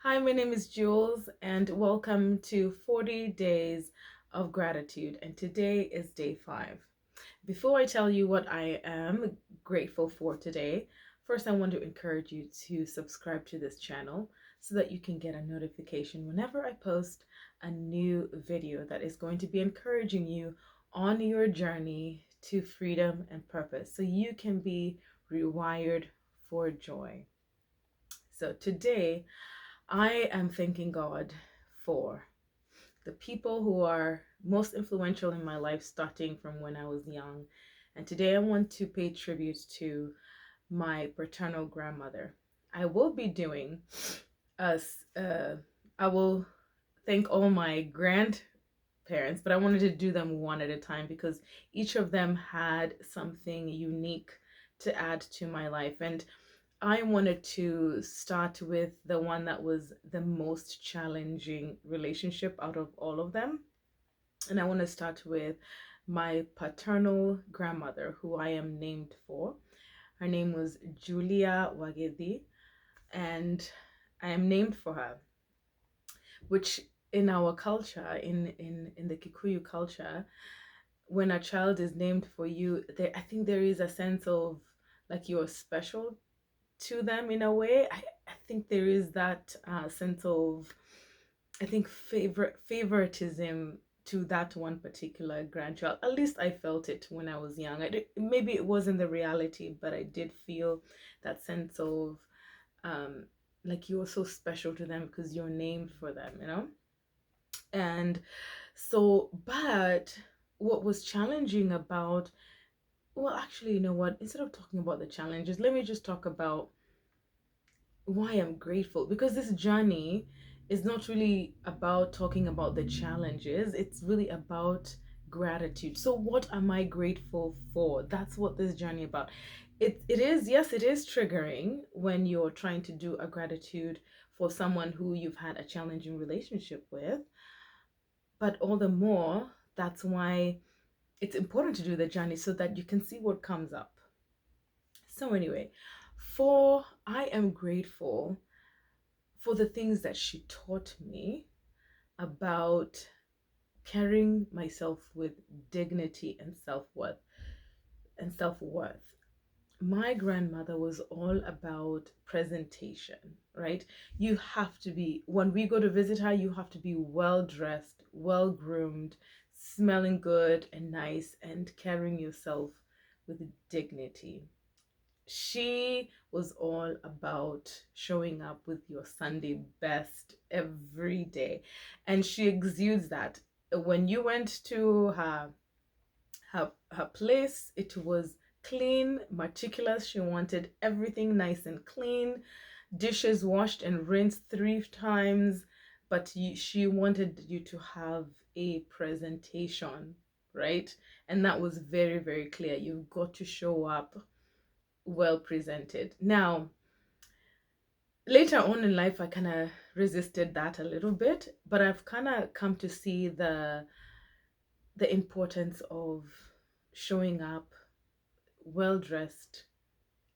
Hi, my name is Jules, and welcome to 40 Days of Gratitude. And today is day 5. Before I tell you what I am grateful for today, first I want to encourage you to subscribe to this channel so that you can get a notification whenever I post a new video that is going to be encouraging you on your journey to freedom and purpose so you can be rewired for joy. So today, I am thanking God for the people who are most influential in my life, starting from when I was young. And today I want to pay tribute to my paternal grandmother. I will be doing us, I will thank all my grandparents, but I wanted to do them one at a time because each of them had something unique to add to my life. And I wanted to start with the one that was the most challenging relationship out of all of them. And I want to start with my paternal grandmother, who I am named for. Her name was Julia Wagedi, and I am named for her, which in our culture, in the Kikuyu culture, when a child is named for you, I think there is a sense of like you're special to them in a way. I think there is that sense of, I think, favoritism to that one particular grandchild. At least I felt it when I was young. Maybe it wasn't the reality, but I did feel that sense of um, like you were so special to them because you're named for them. And so, but what was challenging about, well, actually, you know what? Instead of talking about the challenges, let me just talk about why I'm grateful, because this journey is not really about talking about the challenges, it's really about gratitude. So what am I grateful for? That's what this journey about. It is, yes, it is triggering when you're trying to do a gratitude for someone who you've had a challenging relationship with, but all the more that's why it's important to do the journey so that you can see what comes up. So anyway, for I am grateful for the things that she taught me about carrying myself with dignity and self-worth. My grandmother was all about presentation, right? You have to be, when we go to visit her, you have to be well dressed, well groomed, smelling good and nice, and carrying yourself with dignity. She was all about showing up with your Sunday best every day. And she exudes that. When you went to her place, it was clean, meticulous. She wanted everything nice and clean, dishes washed and rinsed 3 times. But she wanted you to have a presentation, right? And that was very, very clear. You've got to show up well presented. Now, later on in life, I kind of resisted that a little bit, but I've kind of come to see the importance of showing up well dressed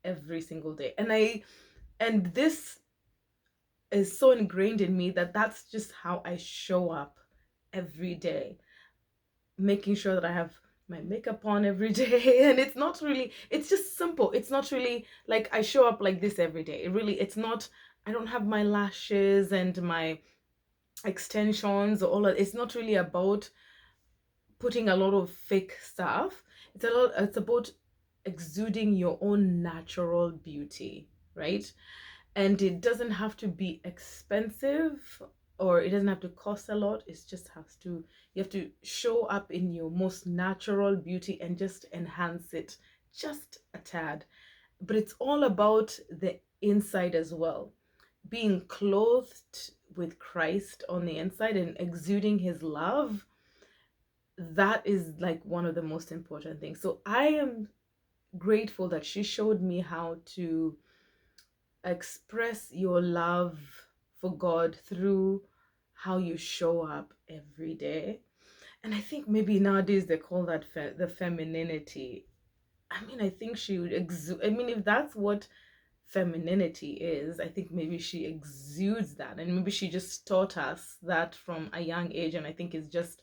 every single day. And this is so ingrained in me that that's just how I show up every day, making sure that I have my makeup on every day. And it's not really, it's just simple. It's not really like I show up like this every day. It's not, I don't have my lashes and my extensions or all of, it's not really about putting a lot of fake stuff. It's about exuding your own natural beauty, right? And it doesn't have to be expensive, or it doesn't have to cost a lot. It just has to, you have to show up in your most natural beauty and just enhance it just a tad. But it's all about the inside as well, being clothed with Christ on the inside and exuding his love. That is like one of the most important things. So I am grateful that she showed me how to express your love for God through how you show up every day. And I think maybe nowadays they call that the femininity. I mean, I think she would exude. I mean, if that's what femininity is. I think maybe she exudes that, and maybe she just taught us that from a young age, and I think it's just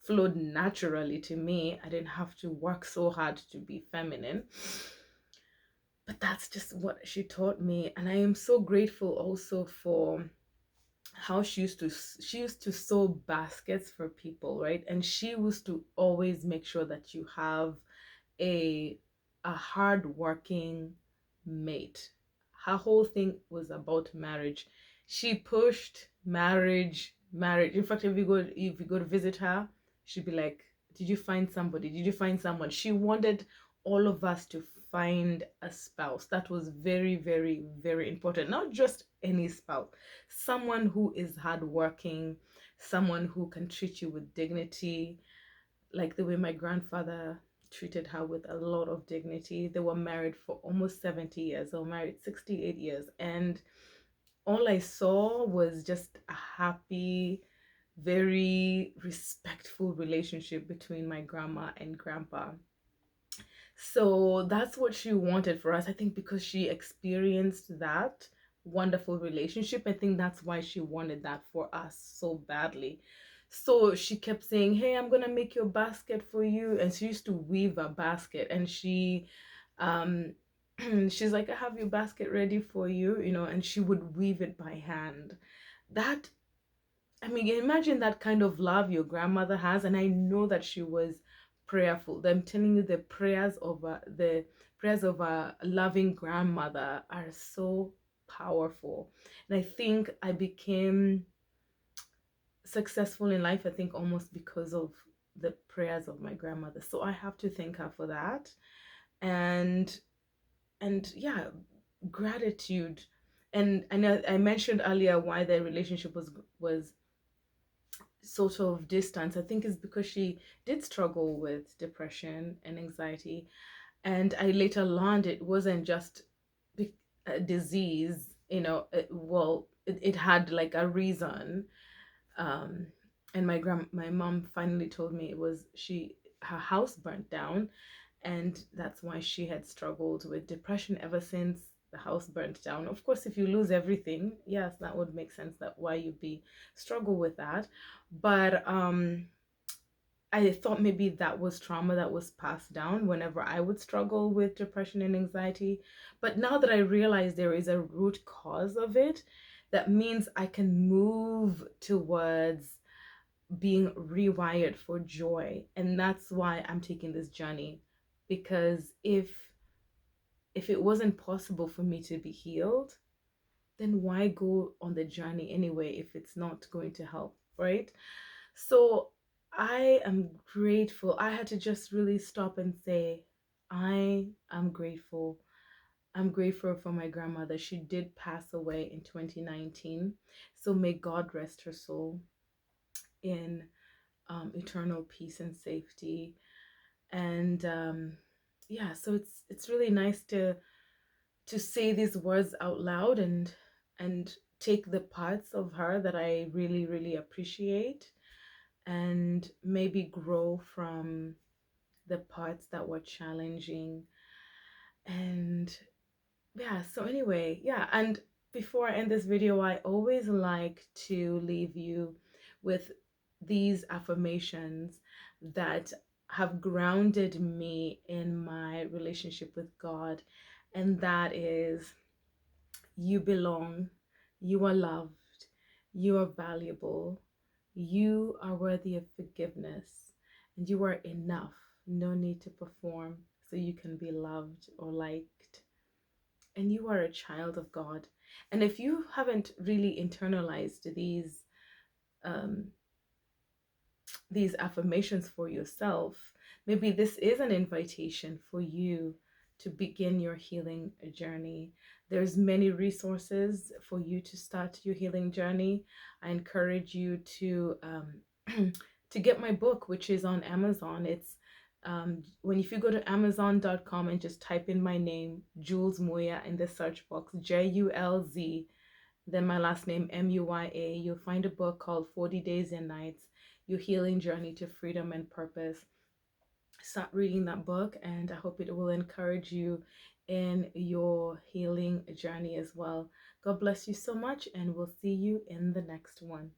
flowed naturally to me. I didn't have to work so hard to be feminine, but that's just what she taught me. And I am so grateful also for how she used to sew baskets for people, right? And she used to always make sure that you have a a hardworking mate. Her whole thing was about marriage. She pushed marriage, marriage. In fact, if you go to visit her, she'd be like, "Did you find somebody? Did you find someone?" She wanted all of us to find a spouse. That was very, very, very important. Not just any spouse, someone who is hardworking, someone who can treat you with dignity, like the way my grandfather treated her, with a lot of dignity. They were married for almost 70 years. They were married 68 years. And all I saw was just a happy, very respectful relationship between my grandma and grandpa. So that's what she wanted for us. I think because she experienced that wonderful relationship, I think that's why she wanted that for us so badly. So she kept saying, "Hey, I'm gonna make your basket for you." And she used to weave a basket, and um she's like, "I have your basket ready for you," and she would weave it by hand. That I mean, imagine that kind of love your grandmother has, and I know that she was prayerful. I'm telling you, the prayers of a loving grandmother are so powerful. And I think I became successful in life, I think almost because of the prayers of my grandmother. So I have to thank her for that. And yeah, gratitude. And I mentioned earlier why their relationship was sort of distance. I think is because she did struggle with depression and anxiety. And I later learned it wasn't just a disease, it had like a reason. Um, and my mom finally told me it was her house burnt down, and that's why she had struggled with depression ever since the house burnt down. Of course, if you lose everything, yes, that would make sense that why you'd be struggle with that. But I thought maybe that was trauma that was passed down whenever I would struggle with depression and anxiety. But now that I realize there is a root cause of it, that means I can move towards being rewired for joy. And that's why I'm taking this journey. Because if it wasn't possible for me to be healed, then why go on the journey anyway if it's not going to help, right? So I am grateful. I had to just really stop and say, I am grateful. I'm grateful for my grandmother. She did pass away in 2019. So may God rest her soul in eternal peace and safety. And yeah, so it's really nice to say these words out loud and take the parts of her that I really, really appreciate, and maybe grow from the parts that were challenging. And yeah, so anyway, yeah, and before I end this video, I always like to leave you with these affirmations that have grounded me in my relationship with God. And that is, you belong, you are loved, you are valuable, you are worthy of forgiveness, and you are enough. No need to perform so you can be loved or liked. And you are a child of God. And if you haven't really internalized um, these affirmations for yourself, maybe this is an invitation for you to begin your healing journey. There's many resources for you to start your healing journey. I encourage you to get my book, which is on Amazon. It's if you go to amazon.com and just type in my name, Jules Muya, in the search box, Julz, then my last name, Muya, you'll find a book called 40 Days and Nights, Your Healing Journey to Freedom and Purpose. Start reading that book, and I hope it will encourage you in your healing journey as well. God bless you so much, and we'll see you in the next one.